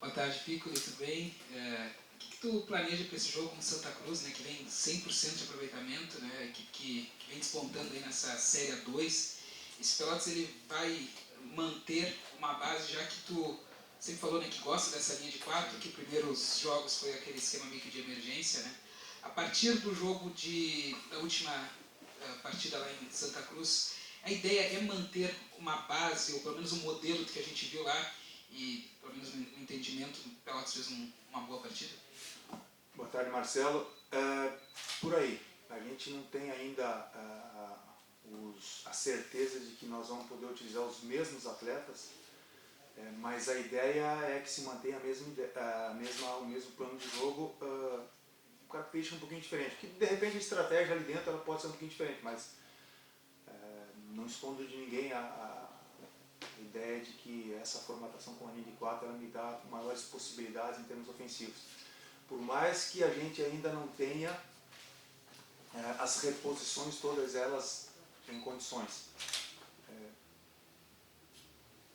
Boa tarde, Piccoli, tudo bem? O que tu planeja para esse jogo com Santa Cruz, né, que vem 100% de aproveitamento, né, a equipe que vem despontando aí nessa Série A2? Esse Pelotas ele vai manter uma base, já que tu sempre falou, né, que gosta dessa linha de 4, que primeiros jogos foi aquele esquema meio que de emergência, né? A partir do jogo da última partida lá em Santa Cruz, a ideia é manter uma base, ou pelo menos um modelo que a gente viu lá, e pelo menos no entendimento, o Pelotas fez uma boa partida? Boa tarde, Marcelo. Por aí, a gente não tem ainda a certeza de que nós vamos poder utilizar os mesmos atletas, mas a ideia é que se mantenha o mesmo plano de jogo, com característica um pouquinho diferente. Que de repente a estratégia ali dentro ela pode ser um pouquinho diferente, mas não escondo de ninguém a ideia de que essa formatação com a linha de 4 ela me dá maiores possibilidades em termos ofensivos. Por mais que a gente ainda não tenha as reposições, todas elas em condições.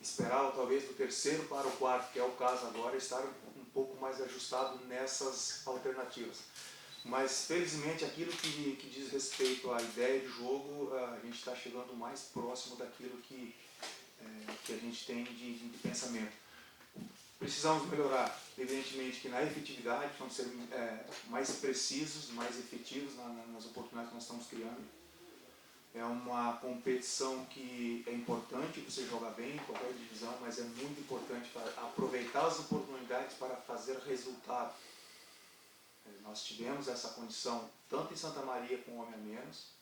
Esperava talvez do terceiro para o quarto, que é o caso agora, estar um pouco mais ajustado nessas alternativas. Mas felizmente aquilo que diz respeito à ideia de jogo, a gente está chegando mais próximo daquilo que a gente tem de pensamento. Precisamos melhorar, evidentemente, que na efetividade, precisamos ser mais precisos, mais efetivos nas oportunidades que nós estamos criando. É uma competição que é importante você jogar bem em qualquer divisão, mas é muito importante para aproveitar as oportunidades para fazer resultado. Nós tivemos essa condição tanto em Santa Maria com um homem a menos,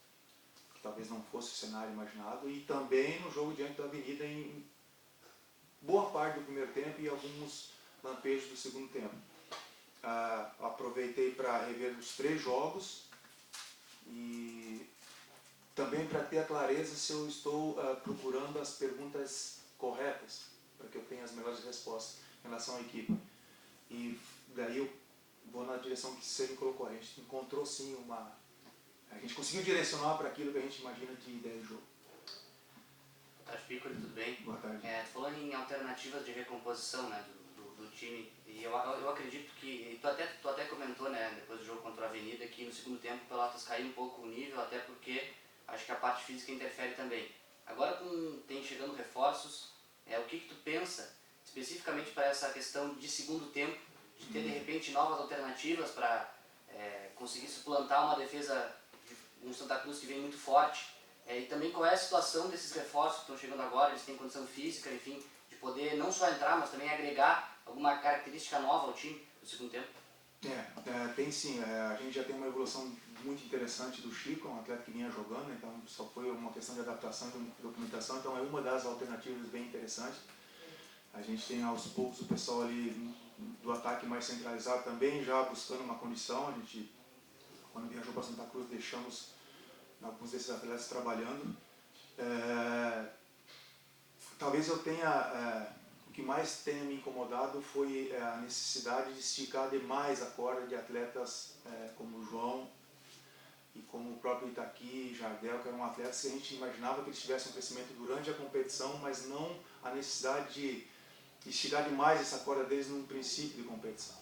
que talvez não fosse o cenário imaginado, e também no jogo diante da Avenida em boa parte do primeiro tempo e alguns lampejos do segundo tempo. Aproveitei para rever os 3 jogos e também para ter a clareza se eu estou procurando as perguntas corretas, para que eu tenha as melhores respostas em relação à equipe. E daí eu vou na direção que você me colocou. A gente encontrou sim a gente conseguiu direcionar para aquilo que a gente imagina de ideia de jogo. Boa tarde, Piccoli, tudo bem? Boa tarde. Falando em alternativas de recomposição, né, do time, e eu acredito que, tu até comentou, né, depois do jogo contra a Avenida, que no segundo tempo o Pelotas caiu um pouco o nível, até porque acho que a parte física interfere também. Agora, tem chegando reforços, o que tu pensa especificamente para essa questão de segundo tempo, de ter de repente novas alternativas para conseguir suplantar uma defesa de um Santa Cruz que vem muito forte? E também qual é a situação desses reforços que estão chegando agora, eles têm condição física, enfim, de poder não só entrar, mas também agregar alguma característica nova ao time no segundo tempo? Tem sim. A gente já tem uma evolução muito interessante do Chico, um atleta que vinha jogando, então só foi uma questão de adaptação e de documentação, então é uma das alternativas bem interessantes. A gente tem aos poucos o pessoal ali do ataque mais centralizado também, já buscando uma condição. A gente, quando viajou para Santa Cruz, deixamos alguns desses atletas trabalhando. Talvez eu tenha, o que mais tenha me incomodado foi a necessidade de esticar demais a corda de atletas como o João e como o próprio Itaqui, Jardel, que eram atletas que a gente imaginava que eles tivessem um crescimento durante a competição, mas não a necessidade de esticar demais essa corda deles num princípio de competição.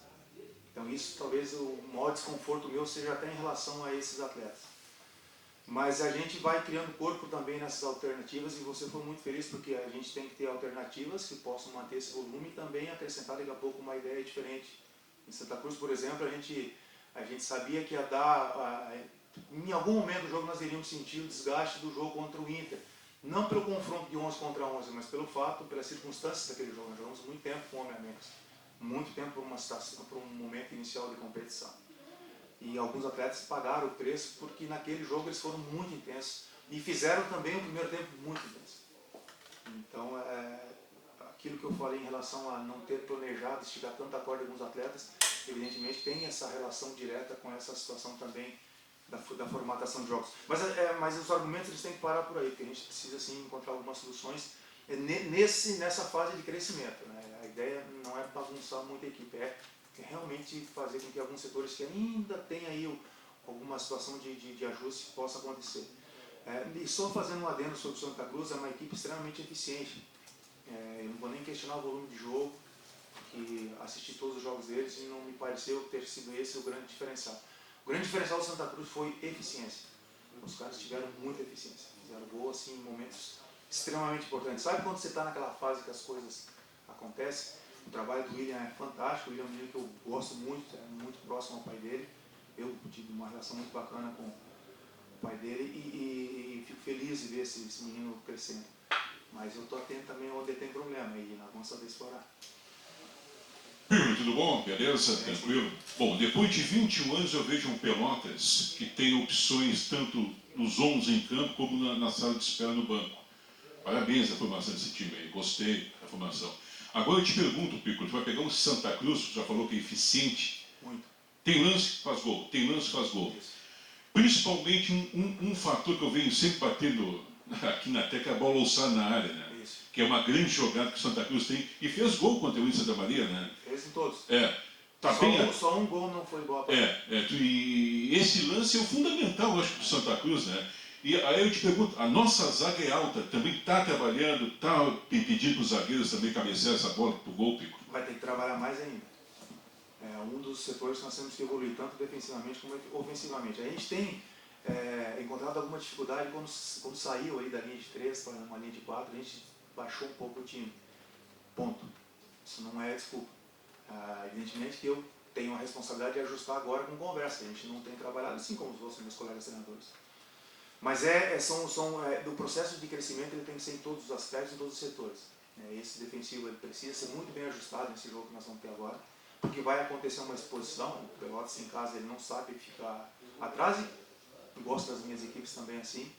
Então isso talvez o maior desconforto meu seja até em relação a esses atletas. Mas a gente vai criando corpo também nessas alternativas e você foi muito feliz porque a gente tem que ter alternativas que possam manter esse volume e também acrescentar daqui a pouco uma ideia diferente. Em Santa Cruz, por exemplo, a gente sabia que ia dar, em algum momento do jogo nós iríamos sentir o desgaste do jogo contra o Inter. Não pelo confronto de 11 contra 11, mas pelo fato, pelas circunstâncias daquele jogo. Nós jogamos muito tempo com homem a menos, muito tempo por um momento inicial de competição. E alguns atletas pagaram o preço porque naquele jogo eles foram muito intensos e fizeram também um primeiro tempo muito intenso. Então, aquilo que eu falei em relação a não ter planejado esticar tanta corda de alguns atletas, evidentemente tem essa relação direta com essa situação também da formatação de jogos. Mas os argumentos eles têm que parar por aí, porque a gente precisa sim encontrar algumas soluções nessa fase de crescimento, né? A ideia não é bagunçar muito a equipe, é realmente fazer com que alguns setores que ainda tem aí alguma situação de ajuste possa acontecer. E só fazendo um adendo sobre o Santa Cruz, é uma equipe extremamente eficiente. Eu não vou nem questionar o volume de jogo, que assisti todos os jogos deles e não me pareceu ter sido esse o grande diferencial. O grande diferencial do Santa Cruz foi eficiência. Os caras tiveram muita eficiência, fizeram gol assim, em momentos extremamente importantes. Sabe quando você está naquela fase que as coisas acontecem? O trabalho do William é fantástico, o William é um menino que eu gosto muito, é muito próximo ao pai dele. Eu tive uma relação muito bacana com o pai dele e fico feliz de ver esse menino crescendo. Mas eu estou atento também onde tem problema e nós vamos saber explorar. Tudo bom? Beleza? Tranquilo? Bom, depois de 21 anos eu vejo um Pelotas que tem opções tanto nos 11 em campo como na sala de espera no banco. Parabéns à formação desse time aí, gostei da formação. Agora eu te pergunto, Pico, tu vai pegar o Santa Cruz, já falou que é eficiente. Muito. Tem lance que faz gol, tem lance que faz gol. Isso. Principalmente um fator que eu venho sempre batendo aqui na tecla, é a bola alçada na área, né? Isso. Que é uma grande jogada que o Santa Cruz tem. E fez gol contra o Inter Santa Maria, né? Fez em todos. Tá bem. Só um gol não foi boa. E esse lance é o fundamental, eu acho, do Santa Cruz, né? E aí eu te pergunto, a nossa zaga é alta, também está trabalhando, está pedindo para os zagueiros também cabecear essa bola para o gol, Pico? Vai ter que trabalhar mais ainda. É um dos setores que nós temos que evoluir, tanto defensivamente como ofensivamente. A gente tem encontrado alguma dificuldade quando saiu aí da linha de 3 para uma linha de 4, a gente baixou um pouco o time. Ponto. Isso não é desculpa. Evidentemente que eu tenho a responsabilidade de ajustar agora com conversa. A gente não tem trabalhado assim como os outros meus colegas treinadores. Mas do processo de crescimento ele tem que ser em todos os aspectos, em todos os setores. Esse defensivo ele precisa ser muito bem ajustado nesse jogo que nós vamos ter agora, porque vai acontecer uma exposição. O Pelotas em casa ele não sabe ficar atrás e gosto das minhas equipes também assim.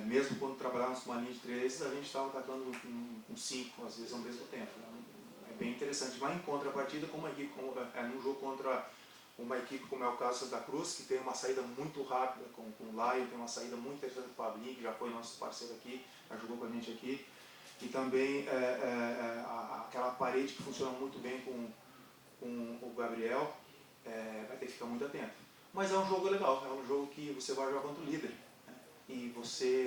Mesmo quando trabalhávamos com uma linha de 3, a gente estava atacando com 5, às vezes ao mesmo tempo. É bem interessante. Mas em contrapartida, como uma equipe, num jogo contra uma equipe como é o caso do Santa Cruz, que tem uma saída muito rápida com o Laio, tem uma saída muito interessante com o Pablinho, que já foi nosso parceiro aqui, já jogou com a gente aqui. E também aquela parede que funciona muito bem com o Gabriel, vai ter que ficar muito atento. Mas é um jogo legal, é um jogo que você vai jogar contra o líder. E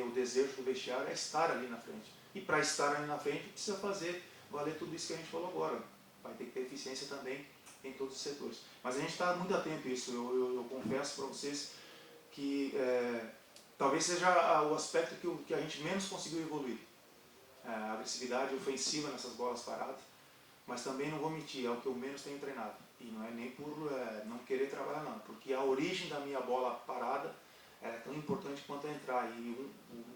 o desejo do vestiário é estar ali na frente. E para estar ali na frente, precisa fazer valer tudo isso que a gente falou agora. Vai ter que ter eficiência também em todos os setores. Mas a gente está muito atento a isso. Eu confesso para vocês que talvez seja o aspecto que a gente menos conseguiu evoluir. A agressividade ofensiva nessas bolas paradas. Mas também não vou mentir, é o que eu menos tenho treinado. E não é nem por não querer trabalhar não. Porque a origem da minha bola parada é tão importante quanto a entrar. E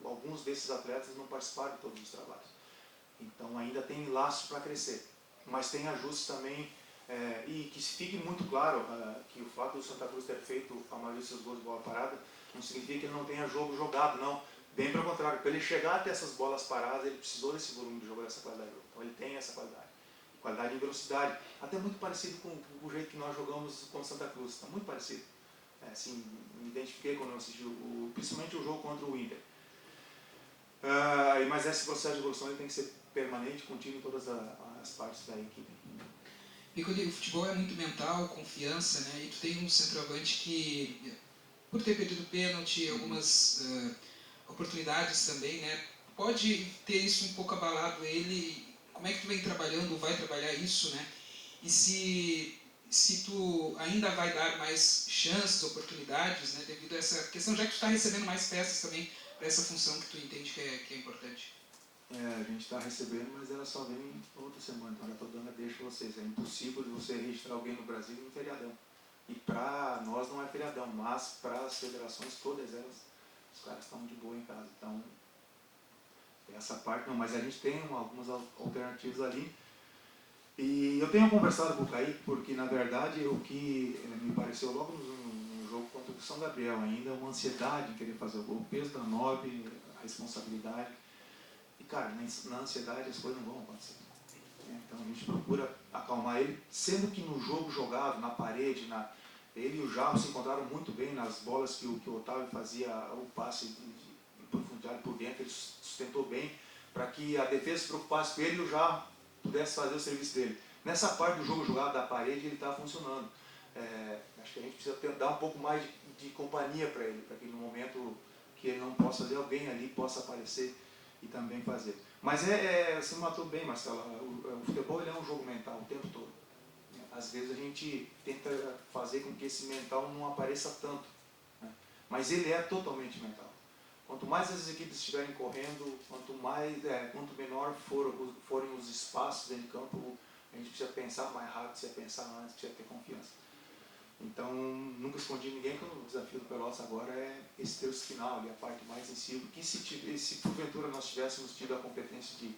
alguns desses atletas não participaram de todos os trabalhos. Então ainda tem laço para crescer. Mas tem ajustes também. E que fique muito claro que o fato do Santa Cruz ter feito a maioria dos seus gols de bola parada não significa que ele não tenha jogo jogado, não. Bem pelo contrário, para ele chegar até essas bolas paradas, ele precisou desse volume de jogo, dessa qualidade de jogo. Então ele tem essa qualidade. Qualidade e velocidade. Até muito parecido com o jeito que nós jogamos com o Santa Cruz. Está muito parecido. Assim, me identifiquei quando eu assisti principalmente o jogo contra o Inter. Mas esse processo de evolução ele tem que ser permanente, contínuo em todas as partes da equipe. Pico, o futebol é muito mental, confiança, né? E tu tem um centroavante que, por ter perdido pênalti, algumas oportunidades também, né? Pode ter isso um pouco abalado ele. Como é que tu vem trabalhando, vai trabalhar isso, né? E se tu ainda vai dar mais chances, oportunidades, né? Devido a essa questão, já que tu está recebendo mais peças também para essa função que tu entende que é importante. A gente está recebendo, mas ela só vem outra semana, então já estou dando a deixa para vocês. É impossível de você registrar alguém no Brasil em feriadão. E para nós não é feriadão, mas para as federações, todas elas, os caras estão de boa em casa. Então, essa parte não, mas a gente tem algumas alternativas ali. E eu tenho conversado com o Kaique, porque na verdade o que me pareceu logo no jogo contra o São Gabriel ainda, uma ansiedade em querer fazer o gol, o peso da nobre, a responsabilidade. E cara, na ansiedade as coisas não vão acontecer. Então a gente procura acalmar ele, sendo que no jogo jogado, na parede, ele e o Jarro se encontraram muito bem nas bolas que o Otávio fazia o passe de profundidade por dentro, ele sustentou bem para que a defesa se preocupasse com ele e o Jarro pudesse fazer o serviço dele. Nessa parte do jogo jogado da parede ele está funcionando. Acho que a gente precisa dar um pouco mais de companhia para ele, para que no momento que ele não possa fazer, alguém ali possa aparecer e também fazer. Mas você matou bem, Marcelo. O futebol ele é um jogo mental o tempo todo. Às vezes a gente tenta fazer com que esse mental não apareça tanto, né? Mas ele é totalmente mental. Quanto mais as equipes estiverem correndo, quanto menor forem os espaços dentro de campo, a gente precisa pensar mais rápido, precisa pensar antes, precisa ter confiança. Então, nunca escondi ninguém que o desafio do Pelotas agora é esse terço final, a parte mais incisiva, que se porventura nós tivéssemos tido a competência de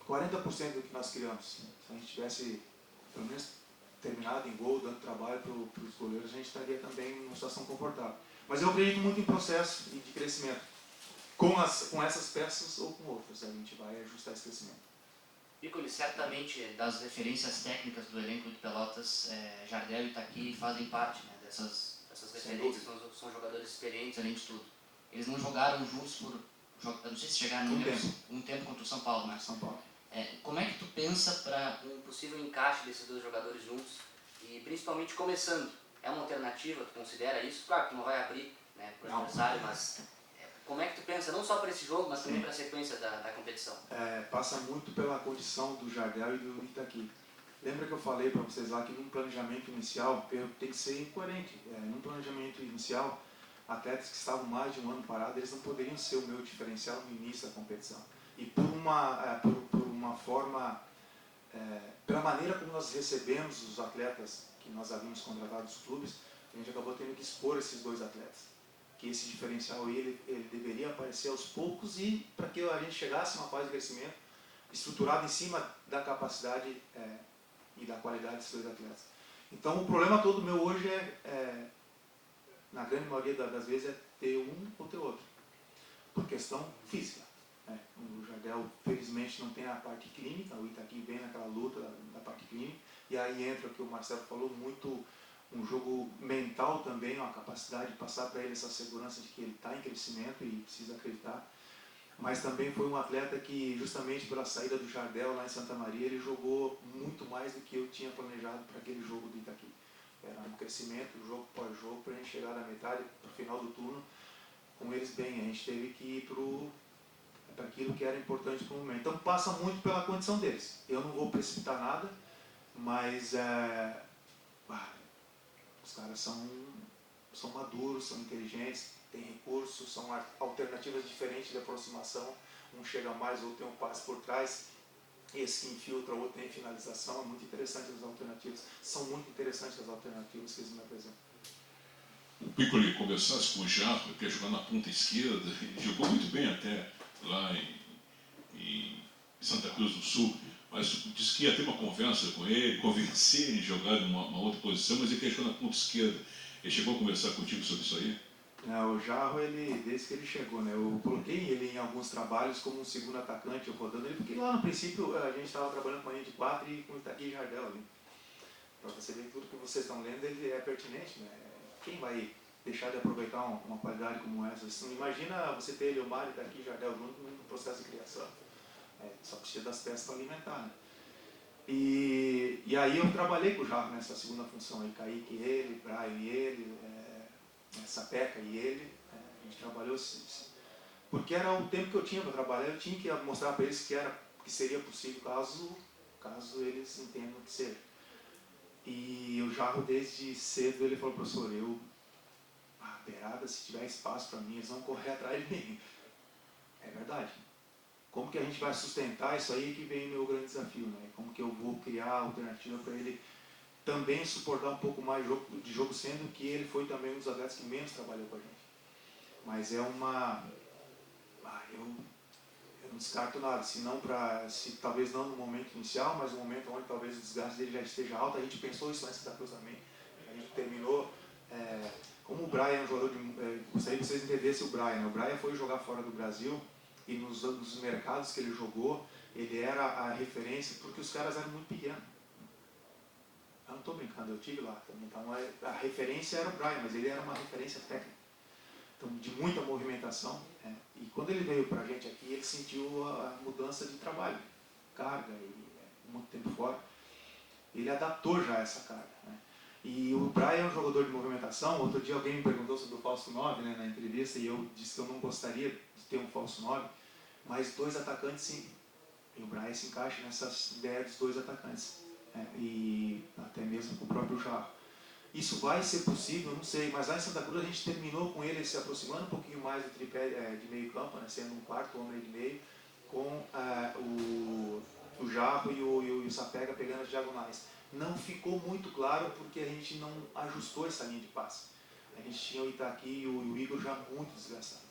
40% do que nós criamos, se a gente tivesse pelo menos terminado em gol, dando trabalho para os goleiros, a gente estaria também numa situação confortável. Mas eu acredito muito em processo de crescimento. Com essas peças ou com outras, a gente vai ajustar esse crescimento. Piccoli, certamente das referências técnicas do elenco do Pelotas, Jardel e Itaqui fazem parte, né, dessas referências, são jogadores experientes além de tudo. Eles não jogaram juntos por, eu não sei se chegaram um tempo contra o São Paulo, né? São Paulo. Como é que tu pensa para um possível encaixe desses dois jogadores juntos e principalmente começando? É uma alternativa, tu considera isso? Claro que tu não vai abrir, né, para o adversário, mas como é que tu pensa, não só para esse jogo, mas também para a sequência da competição? Passa muito pela condição do Jardel e do Itaqui. Lembra que eu falei para vocês lá que num planejamento inicial, tem que ser incoerente. Num planejamento inicial, atletas que estavam mais de um ano parados, eles não poderiam ser o meu diferencial no início da competição. E por uma forma, pela maneira como nós recebemos os atletas que nós havíamos contratado dos clubes, a gente acabou tendo que expor esses dois atletas. Que esse diferencial ele deveria aparecer aos poucos e para que a gente chegasse a uma fase de crescimento estruturada em cima da capacidade e da qualidade desses dois atletas. Então o problema todo meu hoje na grande maioria das vezes, é ter um ou ter outro, por questão física. O Jardel, felizmente, não tem a parte clínica, o Itaqui vem naquela luta da parte clínica, e aí entra o que o Marcelo falou, muito um jogo mental também, uma capacidade de passar para ele essa segurança de que ele está em crescimento e precisa acreditar. Mas também foi um atleta que, justamente pela saída do Jardel lá em Santa Maria, ele jogou muito mais do que eu tinha planejado para aquele jogo do Itaqui. Era um crescimento, jogo após jogo, para a gente chegar da metade para o final do turno com eles bem. A gente teve que ir para aquilo que era importante para o momento. Então passa muito pela condição deles. Eu não vou precipitar nada, mas os caras são maduros, são inteligentes, têm recursos, são alternativas diferentes de aproximação. Um chega mais, outro tem um passe por trás, esse que infiltra, o outro tem finalização. É muito interessante as alternativas. São muito interessantes as alternativas que eles me apresentam. O Piccoli começasse com o Jarro, que ia jogar na ponta esquerda, ele jogou muito bem até lá em Santa Cruz do Sul, mas disse que ia ter uma conversa com ele, convencer ele a jogar numa outra posição, mas ele quer jogar na ponta esquerda. Ele chegou a conversar contigo sobre isso aí? O Jarro, desde que ele chegou, né, eu coloquei ele em alguns trabalhos como um segundo atacante, eu rodando ele, porque lá no princípio a gente estava trabalhando com a linha de 4 e com o Itaqui e Jardel ali. Para você ver que tudo que vocês estão lendo, ele é pertinente, né? Quem vai deixar de aproveitar uma qualidade como essa? Assim, imagina você ter Eliomar, Itaqui e Jardel junto no processo de criação. Só precisa das peças para alimentar, né? E aí eu trabalhei com o Jarro nessa segunda função aí, Kaique e ele, Brian e ele, Sapeca e ele. A gente trabalhou porque era o tempo que eu tinha para trabalhar, eu tinha que mostrar para eles que seria possível caso eles entendam que seja. E o Jarro, desde cedo, ele falou: professor, beirada, se tiver espaço para mim, eles vão correr atrás de mim. É verdade. Como que a gente vai sustentar isso aí que vem o meu grande desafio, né? Como que eu vou criar alternativa para ele também suportar um pouco mais de jogo, sendo que ele foi também um dos atletas que menos trabalhou com a gente. Mas eu não descarto nada, se talvez não no momento inicial, mas no momento onde talvez o desgaste dele já esteja alto. A gente pensou isso lá em Santa Cruz também. A gente terminou, como o Brian é um jogador gostaria que vocês entendessem o Brian. O Brian foi jogar fora do Brasil e nos mercados que ele jogou, ele era a referência porque os caras eram muito pequenos. Eu não estou brincando, eu tive lá. Então a referência era o Brian, mas ele era uma referência técnica. Então, de muita movimentação. E quando ele veio para a gente aqui, ele sentiu a mudança de trabalho, carga, e muito tempo fora. Ele adaptou já essa carga. Né? E o Brian é um jogador de movimentação. Outro dia alguém me perguntou sobre o falso 9, né, na entrevista, e eu disse que eu não gostaria de ter um falso 9, Mas 2 atacantes, sim. E o Brian se encaixa nessas ideias dos 2 atacantes. E até mesmo com o próprio Jarro. Isso vai ser possível, não sei, mas lá em Santa Cruz a gente terminou com ele se aproximando um pouquinho mais do tripé de meio campo, né, sendo um quarto homem de meio, com o Jarro e o Sapega pegando as diagonais. Não ficou muito claro porque a gente não ajustou essa linha de passe. A gente tinha o Itaqui e o Igor já muito desgastados.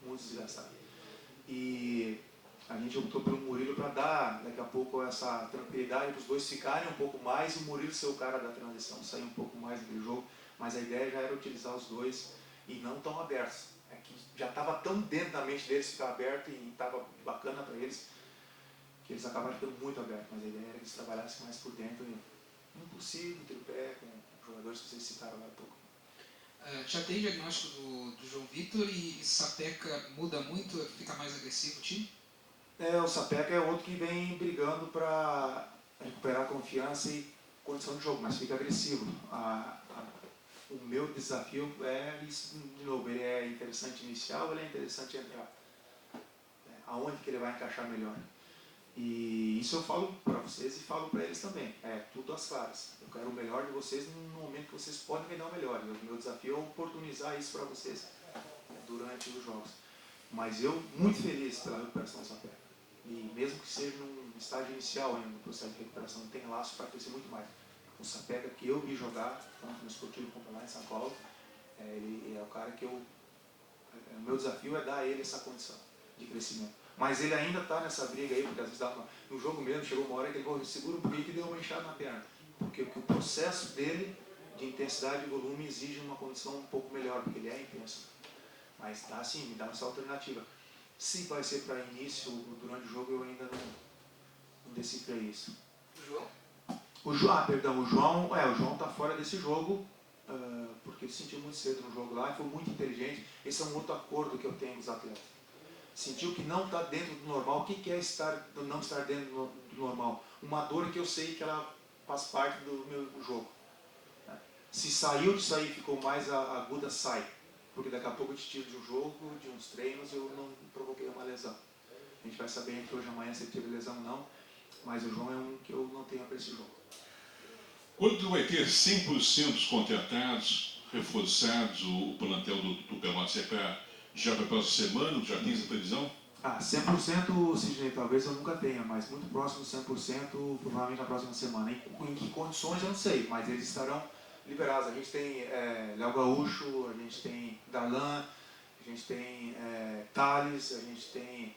Muito desgastados. E a gente optou pelo Murilo para dar, daqui a pouco, essa tranquilidade para os dois ficarem um pouco mais e o Murilo ser o cara da transição, sair um pouco mais do jogo. Mas a ideia já era utilizar os dois e não tão abertos. É que já estava tão dentro da mente deles ficar aberto e estava bacana para eles, que eles acabaram ficando muito abertos. Mas a ideia era que eles trabalhassem mais por dentro, impossível, tripé, com jogadores que vocês citaram lá há pouco. Já tem diagnóstico do João Vitor e Sapeca muda muito, fica mais agressivo o time? O Sapeca é outro que vem brigando para recuperar a confiança e condição de jogo, mas fica agressivo. O meu desafio é isso, de novo, ele é interessante inicial, ele é interessante entrar. Aonde que ele vai encaixar melhor? E isso eu falo para vocês e falo para eles também. Tudo às claras. Eu quero o melhor de vocês no momento que vocês podem me dar o melhor. O meu desafio é oportunizar isso para vocês durante os jogos. Mas eu muito feliz pela recuperação do Sapeca. E mesmo que seja num estágio inicial ainda no processo de recuperação, tem laço para crescer muito mais. O Sapeca que eu vi jogar, tanto no Esportivo como lá em São Paulo, ele é o cara que o meu desafio é dar a ele essa condição de crescimento. Mas ele ainda está nessa briga aí, porque às vezes no jogo mesmo chegou uma hora que ele segura um pouquinho que deu uma inchada na perna. Porque o processo dele de intensidade e volume exige uma condição um pouco melhor, porque ele é intenso. Mas dá sim, me dá essa alternativa. Se vai ser para início durante o jogo, eu ainda não decifrei isso. O João? O João está fora desse jogo, porque ele se sentiu muito cedo no jogo lá e foi muito inteligente. Esse é um outro acordo que eu tenho com os atletas. Sentiu que não está dentro do normal. O que é não estar dentro do normal? Uma dor que eu sei que ela faz parte do meu jogo. Se saiu disso aí e ficou mais aguda, sai. Porque daqui a pouco eu te tiro de um jogo, de uns treinos, eu não provoquei uma lesão. A gente vai saber entre hoje e amanhã se ele teve lesão ou não, mas o João é um que eu não tenho para esse jogo. Quando tu vai ter 100% dos contratados, reforçados, o plantel do Pelotas já para a próxima semana, já tem essa previsão? 100%, Sidney, talvez eu nunca tenha, mas muito próximo de 100%, provavelmente na próxima semana. Em que condições eu não sei, mas eles estarão liberados. A gente tem Léo Gaúcho, a gente tem Darlan, a gente tem Thales, a gente tem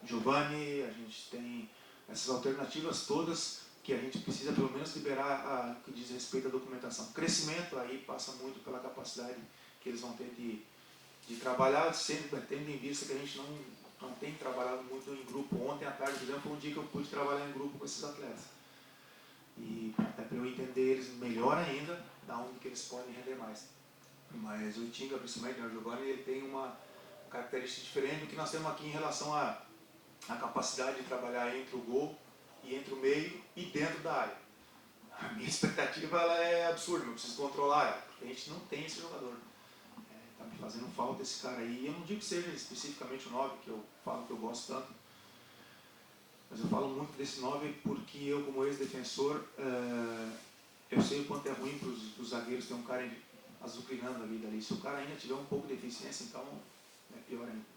Giovanni, a gente tem essas alternativas todas que a gente precisa pelo menos liberar no que diz respeito à documentação. Crescimento aí passa muito pela capacidade que eles vão ter de trabalhar, sempre tendo em vista que a gente não tem trabalhado muito em grupo. Ontem à tarde, por exemplo, foi um dia que eu pude trabalhar em grupo com esses atletas. E até para eu entender eles melhor ainda, da onde que eles podem render mais. Mas o Tinga, principalmente, o Giovanni, ele tem uma característica diferente do que nós temos aqui em relação à capacidade de trabalhar entre o gol e entre o meio e dentro da área. A minha expectativa ela é absurda, eu preciso controlar ela, porque a gente não tem esse jogador. Está me fazendo falta esse cara aí. E eu não digo que seja especificamente o 9, que eu falo que eu gosto tanto, mas eu falo muito desse 9 porque eu, como ex-defensor, eu sei o quanto é ruim para os zagueiros ter um cara azucrinando a vida ali. Se o cara ainda tiver um pouco de deficiência, então é pior ainda.